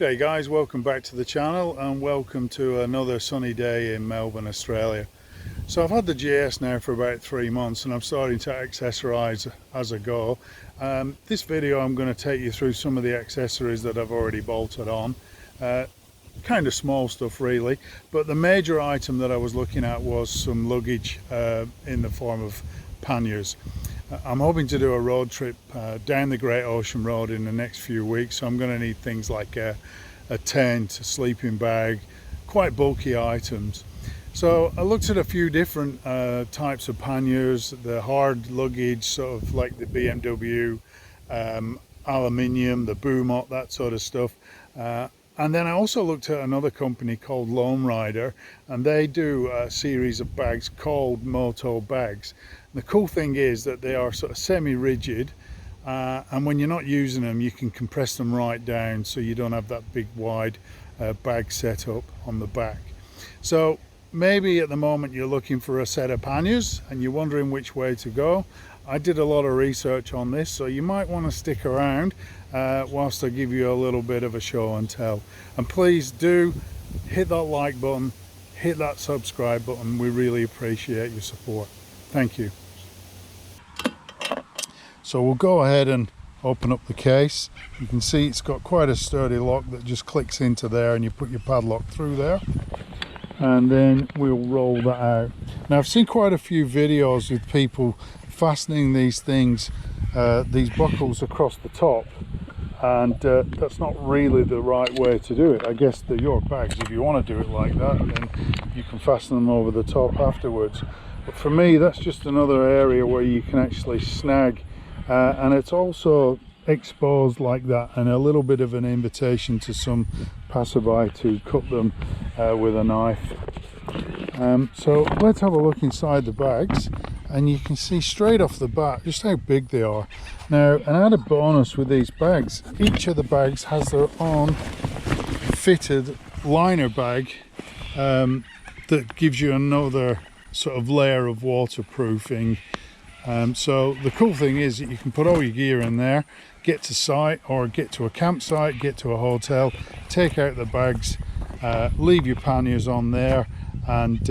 G'day guys, welcome back to the channel and welcome to another sunny day in Melbourne, Australia. So I've had the GS now for about 3 months and I'm starting to accessorize as I go. This video I'm going to take you through some of the accessories that I've already bolted on. Kind of small stuff really, but the major item that I was looking at was some luggage in the form of panniers. I'm hoping to do a road trip down the Great Ocean Road in the next few weeks, so I'm going to need things like a tent, a sleeping bag, quite bulky items. So I looked at a few different types of panniers, the hard luggage, sort of like the BMW, aluminium, the Boomot, that sort of stuff. And then I also looked at another company called Lone Rider, and they do a series of bags called Moto bags. The cool thing is that they are sort of semi-rigid, and when you're not using them you can compress them right down so you don't have that big wide bag set up on the back. So maybe at the moment you're looking for a set of panniers and you're wondering which way to go. I did a lot of research on this, so you might want to stick around whilst I give you a little bit of a show and tell. And please do hit that like button, hit that subscribe button. We really appreciate your support. Thank you. So we'll go ahead and open up the case. You can see it's got quite a sturdy lock that just clicks into there and you put your padlock through there, and then we'll roll that out. Now I've seen quite a few videos with people fastening these things, these buckles across the top, and that's not really the right way to do it. I guess they're your bags. If you want to do it like that, then you can fasten them over the top afterwards. But for me, that's just another area where you can actually snag, and it's also exposed like that, and a little bit of an invitation to some passerby to cut them with a knife. So let's have a look inside the bags, and you can see straight off the bat just how big they are. Now, an added bonus with these bags, each of the bags has their own fitted liner bag that gives you another sort of layer of waterproofing. So the cool thing is that you can put all your gear in there, get to site or get to a campsite, get to a hotel, take out the bags, leave your panniers on there, and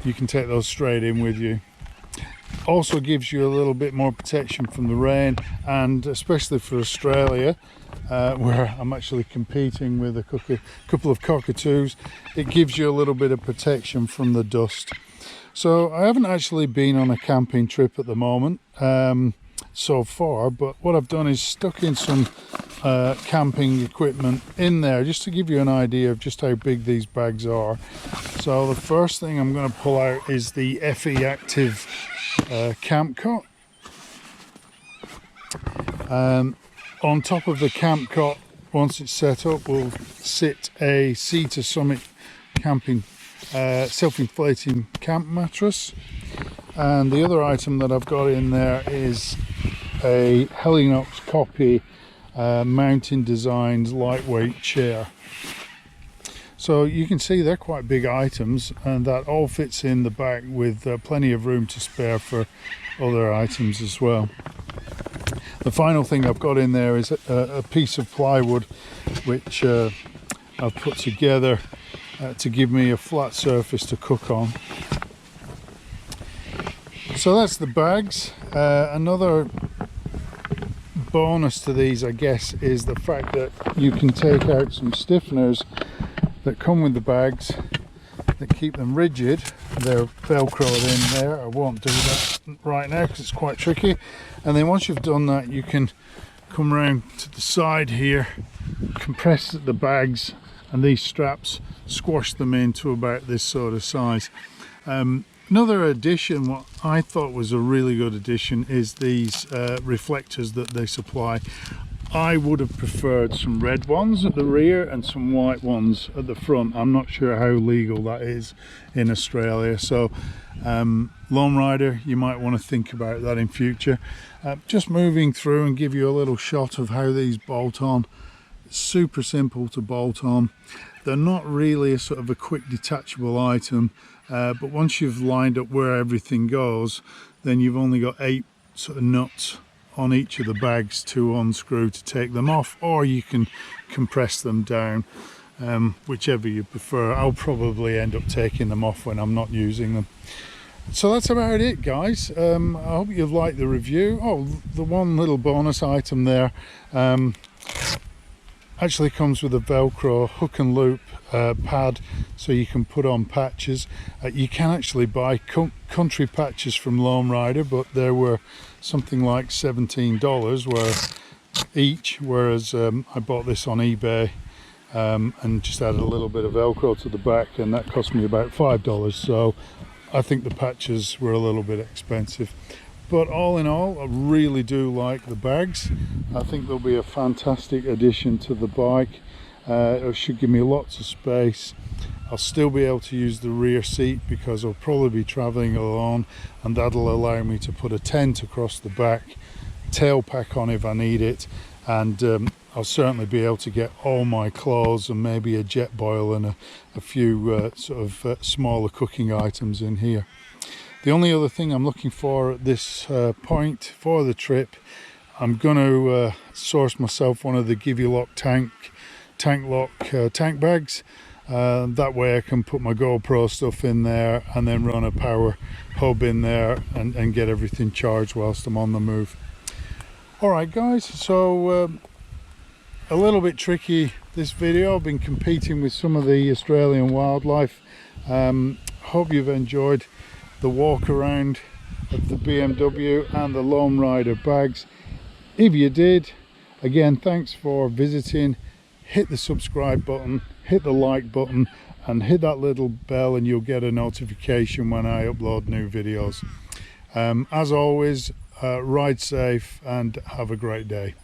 you can take those straight in with you. Also gives you a little bit more protection from the rain, and especially for Australia, where I'm actually competing with a couple of cockatoos, it gives you a little bit of protection from the dust. So I haven't actually been on a camping trip at the moment so far, but what I've done is stuck in some camping equipment in there just to give you an idea of just how big these bags are. So the first thing I'm going to pull out is the FE Active camp cot. On top of the camp cot, once it's set up, will sit a Sea to Summit camping self-inflating camp mattress, and the other item that I've got in there is a Helinox Copy Mountain Designs lightweight chair. So you can see they're quite big items, and that all fits in the back with plenty of room to spare for other items as well. The final thing I've got in there is a piece of plywood which I've put together to give me a flat surface to cook on. So that's the bags. Another bonus to these, I guess, is the fact that you can take out some stiffeners that come with the bags that keep them rigid. They're velcroed in there. I won't do that right now because it's quite tricky. And then once you've done that, you can come around to the side here, compress the bags, and these straps squash them into about this sort of size. Another addition, what I thought was a really good addition, is these reflectors that they supply. I would have preferred some red ones at the rear and some white ones at the front. I'm not sure how legal that is in Australia, so Lone Rider, you might want to think about that in future. Just moving through and give you a little shot of how these bolt on. Super simple to bolt on. They're not really a sort of a quick detachable item, but once you've lined up where everything goes, then you've only got 8 sort of nuts on each of the bags to unscrew to take them off, or you can compress them down, whichever you prefer. I'll probably end up taking them off when I'm not using them. So that's about it, guys. I hope you've liked the review. Oh, the one little bonus item there actually comes with a Velcro hook and loop pad, so you can put on patches. You can actually buy country patches from Lone Rider, but there were something like $17 each, whereas I bought this on eBay and just added a little bit of Velcro to the back, and that cost me about $5. So I think the patches were a little bit expensive. But all in all, I really do like the bags. I think they'll be a fantastic addition to the bike. It should give me lots of space. I'll still be able to use the rear seat because I'll probably be traveling alone, and that'll allow me to put a tent across the back, tail pack on if I need it, and I'll certainly be able to get all my clothes and maybe a jet boil and a few smaller cooking items in here. The only other thing I'm looking for at this point for the trip, I'm going to source myself one of the Give You Lock tank lock tank bags. That way I can put my GoPro stuff in there and then run a power hub in there and get everything charged whilst I'm on the move. Alright guys, so a little bit tricky this video. I've been competing with some of the Australian wildlife. Hope you've enjoyed the walk around of the BMW and the Lone Rider bags. If you did, again, thanks for visiting. Hit the subscribe button, hit the like button, and hit that little bell and you'll get a notification when I upload new videos. As always, ride safe and have a great day.